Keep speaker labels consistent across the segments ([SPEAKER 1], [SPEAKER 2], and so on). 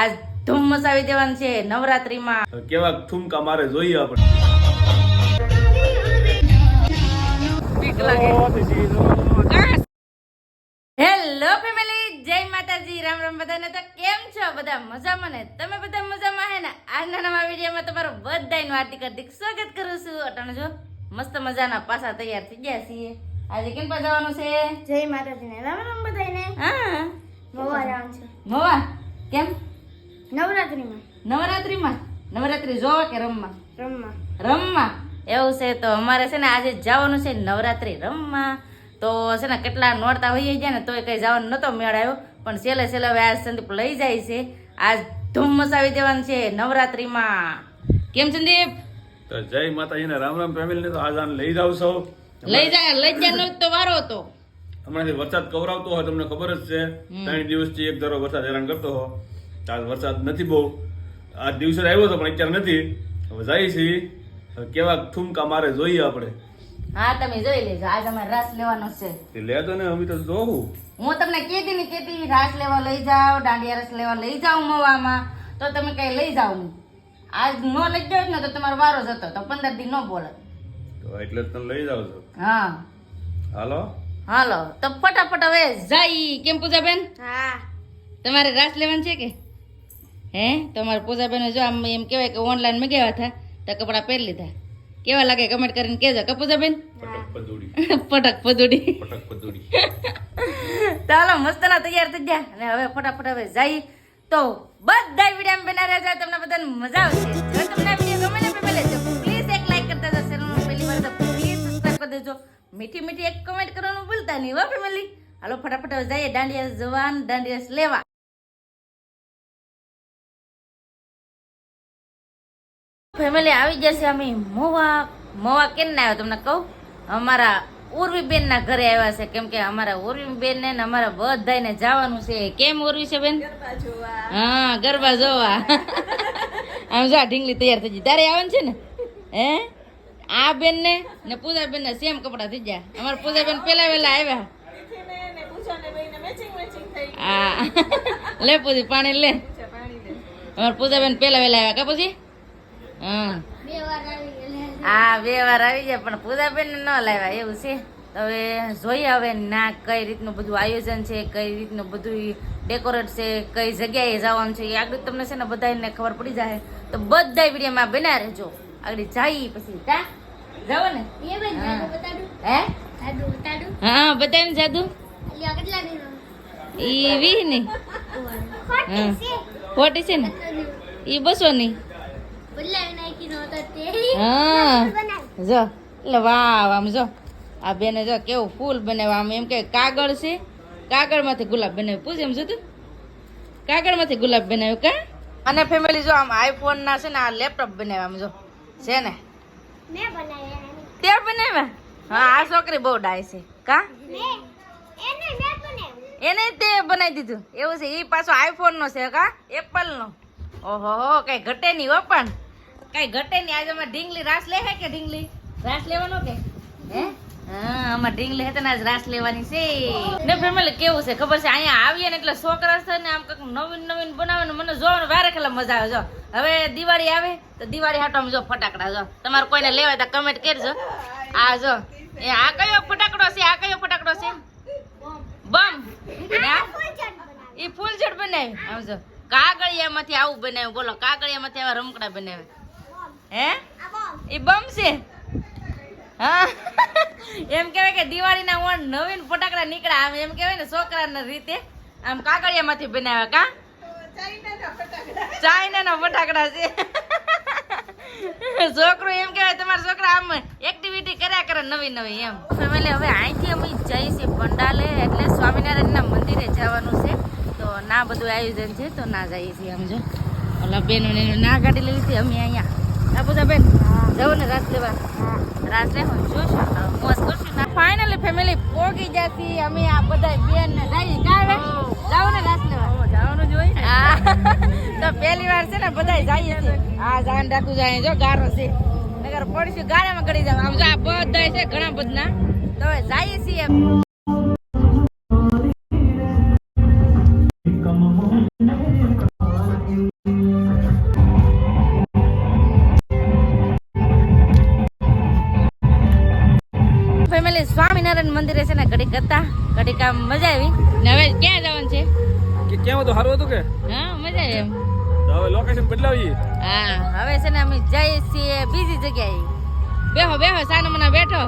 [SPEAKER 1] આજ ધૂમ મચાવી દેવાનું છે નવરાત્રીમાં.
[SPEAKER 2] કેવા ઠુમકા મારે જોઈએ આપણે.
[SPEAKER 1] હેલો ફેમિલી, જય માતાજી, રામ રામ બધાને. તો કેમ છો બધા? મજામાં ને? તમે બધા મજામાં હે ને? આજના નવા વિડીયોમાં તમારું બધાનું હાર્દિક હાર્દિક સ્વાગત કરું છું. અટાણે જો મસ્ત મજાના પાછા તૈયાર થઈ ગયા છીએ. આજે કેમ પા જવાનું છે?
[SPEAKER 3] જય માતાજી ને રામ રામ બધાને.
[SPEAKER 1] હા,
[SPEAKER 3] મવા જવાનું છે
[SPEAKER 1] મોવા. કેમ?
[SPEAKER 3] નવરાત્રીમાં
[SPEAKER 1] નવરાત્રી જોવા કે રમવા?
[SPEAKER 3] રમવા.
[SPEAKER 1] એવું છે. તો અમારે છે ને આજે જવાનું છે નવરાત્રી રમવા. તો છે ને કેટલા નોરતા હોઈ ગયા ને તોય કઈ જવાનું નતો મેળ આવ્યો, પણ છેલ્લે હવે આજ સંદીપ લઈ જાય છે. આજ ધૂમ મચાવી દેવાનું છે નવરાત્રીમાં. કેમ સંદીપ?
[SPEAKER 2] તો જય માતાજીને રામ રામ ફેમિલી ને. તો આજ આને લઈ જાવ છો.
[SPEAKER 1] લઈ જાય તો વારો હતો.
[SPEAKER 2] હમણાંથી વરસાદ કવરાવતો હોય, તમને ખબર જ છે. 3 દિવસથી એક ધારો વરસાદ હેરાન કરતો હોય. આજ વરસાદ નથી બહુ. આ દિવસે આવ્યો હતો પણ અત્યારે નથી. હવે જાય છે. હવે કેવા ઠુમકા મારે જોઈએ આપણે.
[SPEAKER 1] હા, તમે જોઈ લેજો. આજ અમારે રાસ લેવાનો છે.
[SPEAKER 2] તે લેતો ને અમે તો જોવું.
[SPEAKER 1] હું તમને કેતી રાસ લેવા લઈ જાઓ, દાંડિયા રસ લેવા લઈ જાઓ મવામાં, તો તમે કઈ લઈ જાઓ નહીં. આજ ન લઈ જાવ ને તો તમારો વારો જતો તો 15 દી ન બોલે.
[SPEAKER 2] તો એટલે જ તમે લઈ જાવ છો.
[SPEAKER 1] હા હાલો તો ફટાફટ હવે જાય. કેમ પૂજાબેન?
[SPEAKER 3] હા,
[SPEAKER 1] તમારે રાસ લેવાનું છે કે હે? તમારે પૂજાબેન જો આમ એમ કહેવાય કે ઓનલાઈન મંગાવ્યા હતા તો કપડા પહેરી લીધા. કેવા લાગે કમેન્ટ કરીને કહેજો કે પૂજાબેન.
[SPEAKER 2] પટક પદુડી.
[SPEAKER 1] પટક પદુડી.
[SPEAKER 2] પટક પદુડી.
[SPEAKER 1] ચાલો મસ્ત ના તૈયાર થઈ ગયા અને હવે ફટાફટ હવે જાય. તો બધા વિડીયો બના રહ્યા તમને બધાને મજા આવશે. જો તમને વિડીયો ગમે ને ફેમિલી તો પ્લીઝ એક લાઈક કરતા જજો. ચેનલને પહેલી વાર તો પ્લીઝ સબસ્ક્રાઇબ કરી દેજો. મીઠી મીઠી એક કમેન્ટ કરવાનું ભૂલતા નહીં હો ફેમિલી. હાલો ફટાફટ હવે જઈએ દાંડિયા જવાન, દાંડિયા લેવા. ફેમિલી આવી જશે અમે મોવા કેમ ના આવ્યો તમને કહું. અમારા ઉર્વીબેન ના ઘરે આવ્યા છે, કેમ કે અમારા ઉર્વીબેન ને અમારા બધાને જવાનું છે. કેમ ઉર્વી છે બેન? હા, ગરબા જોવા. આમ જો ઢીંગલી તૈયાર થઈ ગઈ. તારે આવવાનું છે ને? હે, આ બેન ને પૂજા બેન ને સેમ કપડા થઈ ગયા. અમારા પૂજા બેન પેલા વેલા આવ્યા. હા, લે પૂજી પાણી લે. અમારા પૂજા બેન પેલા વેલા આવ્યા. કા પૂજી? હા, 2 વાર આવી જાય પણ પૂજાબેન ન લાવ્યા એવું છે. હવે જોઈએ હવે ના કઈ રીતનું બધું આયોજન છે, કઈ રીતનું બધું ડેકોરેટ છે, કઈ જગ્યાએ જવાનું છે એ આગળ તમને છે ને બધાને ખબર પડી જાય. તો બધા વિડીયોમાં બના રહેજો. આગળ જઈએ પછી કા જાવ ને. હે હા, બતાવીને જાદુ ઈ 20 ની ખોટી છે ને ઈ 200 ની. હા જો એટલે વાવ. આમ જો આ બેને જો કેવું ફૂલ બનાવ્યા. આમ એમ કે કાગળ છે, કાગળ માંથી ગુલાબ બનાવ્યું. પૂછ એમ જોતું કાગળ માંથી ગુલાબ બનાવ્યું કા. અને ફેમિલી જો આમ આઈફોન ના છે ને આ લેપટોપ બનાવ્યા. આમ જો છે ને તે બનાવ્યા. હા, આ છોકરી બહુ ડાય છે કા. એને તે બનાવી દીધું એવું છે. એ પાછો આઈફોન નો છે કા, એપલ નો. ઓહો, કઈ ઘટે નહીં હો. પણ કઈ ઘટે નહીં. આજે અમારે ઢીંગલી રાસ લે હે કે ઢીંગલી રાસ લેવાનો કે હે? હા, અમારે ઢીંગલી હતી ને આજ રાસ લેવાની છે ને ફેમિલી. કેવું છે ખબર છે, અહીંયા આવીએ ને એટલે છોકરા છે ને આમ કંઈક નવીન બનાવે ને મને જોવાનું વારે ખેલા મજા આવે. જો હવે દિવાળી આવે તો દિવાળી હાટો જો ફટાકડા જો તમારે કોઈને લેવાય તો કમેન્ટ કરજો. આ જો એ આ કયો ફટાકડો છે? આ કયો ફટાકડો છે? બમ. એ ફૂલઝડ બનાવ્યું. આમ જો કાગળિયામાંથી આવું બનાવ્યું. બોલો, કાગળિયામાંથી આવા રમકડા બનાવ્યા. હે, એ બમ છે. હા, એમ કહેવાય કે દિવાળીના નવીન ફટાકડા નીકળ્યા. આમ એમ કહેવાય ને છોકરાના રીતે આમ કાગળિયામાંથી બનાવ્યા કા. ચાઇનાના ફટાકડા છે. છોકરું એમ કહેવાય તમારા છોકરા આમ એક્ટિવિટી કર્યા કરે નવી એમ. ફેમિલી હવે અહીંથી અમે જઈએ છીએ પંડાલે, એટલે સ્વામિનારાયણના મંદિરે જવાનું છે. તો ના બધું આયોજન છે તો ના જઈએ છીએ. આમ જો ઓલા બેનોને ના ગાડી લેવી હતી અમે અહીંયા. ના પૂજા બેન જવું ને રાસ લેવા. રાસ લેવા જોશું, મોજ કરશું. ના ફાઇનલી ફેમિલી પોગી જતી અમે આ બધા બેન ને જઈએ. કાવે જાવ ને રાસ લેવા જવાનું જ હોય. હા, તો પહેલી વાર છે ને બધા જઈએ છીએ. હા, જાન રાખવું જાય. જો ગારો છે નગર પડશું ગાડામાં ગળી જાવ. આમ જો આ બધા છે ઘણા બધા. તો હવે જઈએ છીએ. સ્વામિનારાયણ મંદિરે છે ને ઘડીક હતા, ઘડીક આમ મજા આવી ને હવે ક્યાં જવાનું છે?
[SPEAKER 2] કે કેમ હતું? સારું હતું કે?
[SPEAKER 1] હા મજા આવી એમ.
[SPEAKER 2] તો હવે લોકેશન બદલાવી.
[SPEAKER 1] હા હવે છે ને અમે જઈએ છીએ બીજી જગ્યાએ. બેહો બેહો સાનમના બેઠો.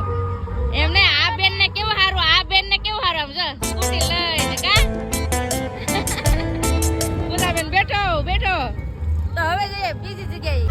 [SPEAKER 1] એમને આ બેન ને કેવું સારું, આ બેન ને કેવું સારું, આમ જો સ્કૂટી લઈને કા પૂજા બેન બેઠો બેઠો. તો હવે જઈએ બીજી જગ્યાએ.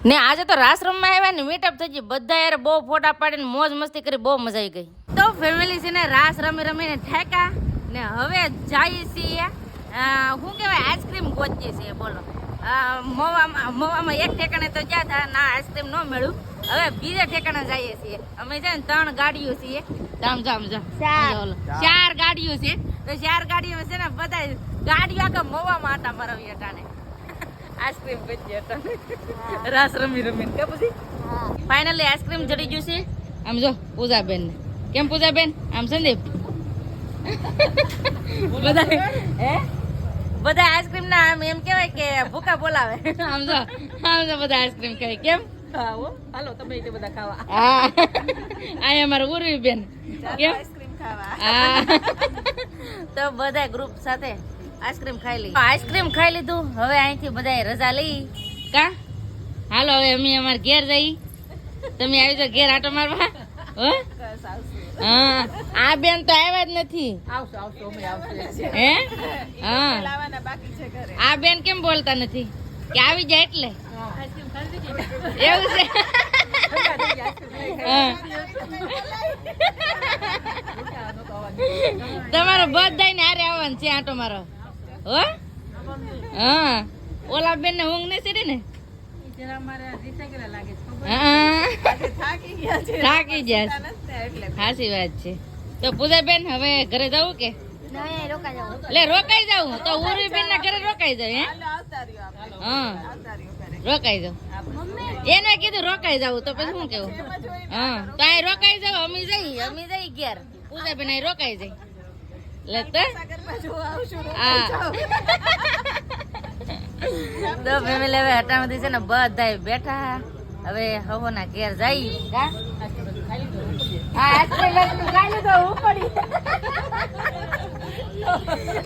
[SPEAKER 1] ને આજે તો રાસ રમવા આવ્યા ને મીટઅપ થઈ ગઈ, બધા યાર બહુ ફોટા પાડીને મોજ મસ્તી કરી, બહુ મજા આવી ગઈ. તો ફેમિલી છે ને રાસ રમી રમીને ઠેકા ને હવે જઈએ છીએ શું કહેવાય આઈસ્ક્રીમ ગોતીએ છીએ. બોલો મવામાં એક ઠેકાણે તો ગયા હતા ના આઈસ્ક્રીમ ન મળ્યું, હવે બીજા ઠેકાણે જઈએ છીએ. અમે છે ને 3 ગાડીઓ છીએ, જામ 4 ગાડીઓ છે. તો 4 ગાડીઓ છે ને બધા ગાડીઓ આખા મવામાં આટા મરાવી અટાણે આઈસ્ક્રીમ બચી હતા રાસ રમી રમીને કે પછી ફાઇનલી આઈસ્ક્રીમ જડી ગયું છે. આમ જો પૂજાબેન ને કેમ પૂજાબેન, આમ સંદીપ બધા આઈસ્ક્રીમ ના આમ એમ કેવાય કે ભૂકા બોલાવે. આમ જો બધા આઈસ્ક્રીમ ખાય. કેમ
[SPEAKER 3] હાલો તમે બધા ખાવા.
[SPEAKER 1] હા આ અમારા ઉર્વી બેન કેમ
[SPEAKER 3] આઈસ્ક્રીમ ખાવા.
[SPEAKER 1] હા તો બધા ગ્રુપ સાથે આઈસ્ક્રીમ ખાઈ લઈ. આઈસ્ક્રીમ ખાઈ લીધું, હવે અહીંથી બધા રજા લઈ કા હાલો હવે અમે અમારા ઘેર જઈ. તમે આવી જાઓ ઘેર આટો મારવા. હા આ બેન તો આવ્યા જ નથી. હે હા આ બેન કેમ બોલતા નથી કે આવી જાય એટલે એવું છે. તમારો બધા ને હારે આવવાનું છે આટો મારો. હો હા ઓલા બેન ને ઊંઘ નહીં ચડી ને થાકી ગયા સાચી વાત છે. તો પૂજાબેન હવે ઘરે જવું કે લે રોકાઈ જાવ? તો ઉર્વી બેન ના ઘરે રોકાઈ જાવ. હે હા રોકાઈ જાવ. એને કીધું રોકાઈ જાવ તો પછી શું કેવું? હા તો અહીં રોકાઈ જાવ. અમે જઈ ઘેર, પૂજાબેન અહીં રોકાઈ જાય. તો ફેમિલી હવે હટાણથી છે ને બધા બેઠા, હવે હવોના ઘેર જઈ.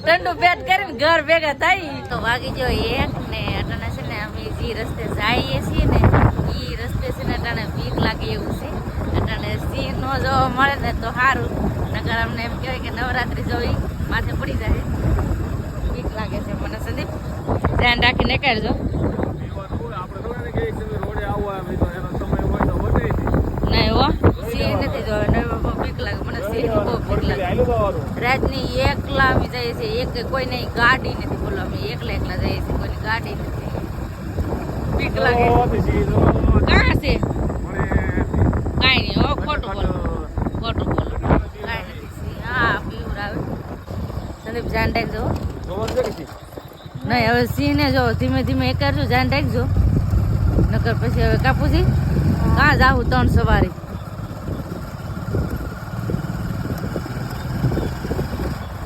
[SPEAKER 1] ઠંડુ પેટ કરીને ઘર ભેગા થઈ. તો વાગી ગયો 1 ને અટાણે છે ને અમે જે રસ્તે જઈએ છીએ ને એ રસ્તે છે ને અટાણે બીક લાગે એવું છે. અટાણે સિંહ નો જોવા મળે ને તો સારું, નકર અમને એમ કહેવાય કે નવરાત્રી જોઈ માથે પડી જાય. બીક લાગે છે મને. સંદીપ ધ્યાન રાખીને કરજો. નહીં હો સિંહ નથી જોવા, બીક લાગે મને. સિંહ બહુ બીક લાગે. રાતની એકલા અમે જઈએ છીએ, એક કોઈ નહીં ગાડી નથી. બોલો અમે એકલા જઈએ છીએ, કોઈની ગાડી નથી. બીક લાગે. કાં છે કાંઈ નહીં હો, ખોટું બોલો કાંઈ નથી. હા પીવરાવે. સંદીપ ધ્યાન રાખજો. નહીં હવે સિંહ ને જો ધીમે ધીમે એ કરજો, ધ્યાન રાખજો. નકર પછી હવે કાપુજી કાં જાવું 3 સવારી.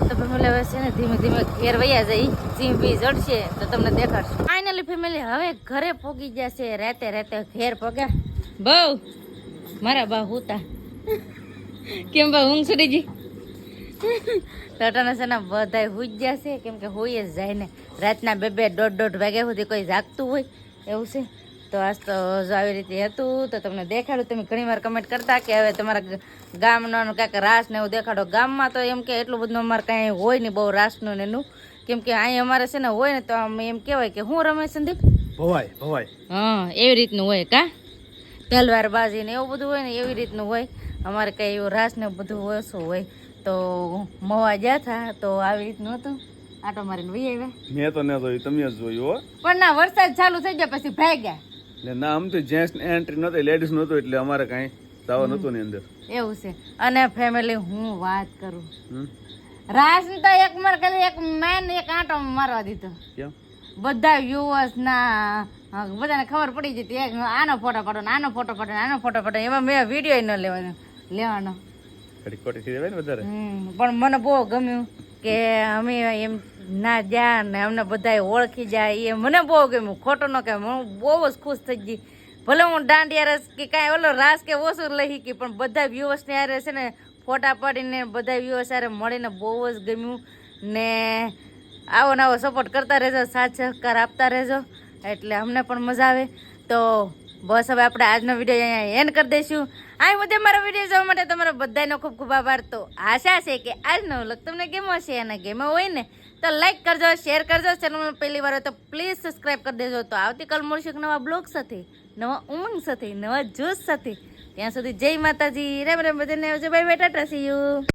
[SPEAKER 1] તો ફેમિલી હવે છે ને ધીમે ધીમે ઘેર વયા જઈ, સિંહ બી જડશે તો તમને દેખાડશે. ફાઇનલી ફેમિલી હવે ઘરે પોગી જશે. રાતે ઘેર પગ્યા. બહુ મારા બા હુતા કેમ બા ઊંઘ છડી ગઈ? ટટાના છે ને બધા હુઈ ગયા છે, કેમ કે હોઈ જ જાય ને રાતના 2-2 વાગ્યા સુધી કોઈ જાગતું હોય એવું છે. તો આજ તો જો આવી રીતે હતું તો તમને દેખાડું. તમે ઘણી વાર કમેન્ટ કરતા કે હવે તમારા ગામનો કાંઈક રાસ ને એવું દેખાડો. ગામમાં તો એમ કે એટલું બધું અમારે કાંઈ હોય નહીં બહુ રાસનું ને એનું, કેમ કે અહીં અમારે છે ને હોય ને તો આમ એમ કહેવાય કે હું રમે સંદીપ
[SPEAKER 2] ભવાય
[SPEAKER 1] હા એવી રીતનું હોય કા તલવાર બાજી ને એવું બધું હોય ને એવી રીતનું હોય અમારે કઈ એવું રાસ ને બધું ઓછું હોય તો મવા ગયા હતા તો આવી રીતનું હતું આટો મારીને વહી આવ્યા
[SPEAKER 2] મેં તો ન જોયું, તમે જ જોયું હો.
[SPEAKER 1] પણ ના વરસાદ ચાલુ થઈ ગયા પછી ભાગ્યા
[SPEAKER 2] એટલે ના આમ તો જેન્ટ્સ એન્ટ્રી નહોતી, લેડીઝ નહોતું, એટલે અમારે કાંઈ જવા નહોતું ની અંદર.
[SPEAKER 1] એવું છે અને ફેમિલી હું વાત કરું
[SPEAKER 2] હમ?
[SPEAKER 1] રાસ ને તો એક માર ખાલી એક મેન એક આંટો મારવા દીધો
[SPEAKER 2] કેમ?
[SPEAKER 1] બધા વ્યુઅર્સ ના બધાને ખબર પડી જતી એક આનો ફોટો પાડો આનો ફોટો પાડો આનો ફોટો પાડો એમાં મેં વિડીયો ન લેવાનો
[SPEAKER 2] ઘડી ખોટી થઈ જાય ને વધારે.
[SPEAKER 1] પણ મને બહુ ગમ્યું કે અમે એમ ના જ્યાં ને અમને બધા ઓળખી જાય એ મને બહુ ગમ્યું ખોટો ન કે હું બહુ જ ખુશ થઈ ગઈ ભલે હું દાંડિયા રસ કે કાંઈ ઓલો રાસ કે ઓછું લઈ શકી પણ બધા વ્યુઅર્સ ને યારે છે ને ફોટા પાડીને બધા વ્યુઅર્સ યારે મળીને બહુ જ ગમ્યું ને આવો ને આવો સપોર્ટ કરતા રહેજો, સાથ સહકાર આપતા રહેજો એટલે અમને પણ મજા આવે. તો બસ હવે આપણે આજનો વિડીયો અહીંયા એન્ડ કરી દઈશું. આ મુદ્દે મારો વિડીયો જોવા માટે તમારો બધાનો ખૂબ ખૂબ આભાર. તો આશા છે કે આજનો વ્લોગ તમને ગમ્યો છે અને ગમ્યો હોય ને તો લાઈક કરજો, શેર કરજો, ચેનલમાં પહેલી વાર હોય તો પ્લીઝ સબસ્ક્રાઈબ કરી દેજો. તો આવતીકાલ મળશું એક નવા બ્લોગ સાથે, નવા ઉમંગ સાથે, નવા જોશ સાથે. ત્યાં સુધી જય માતાજી, રામ રામ, બધાને આવજો, bye bye, Tata, C you.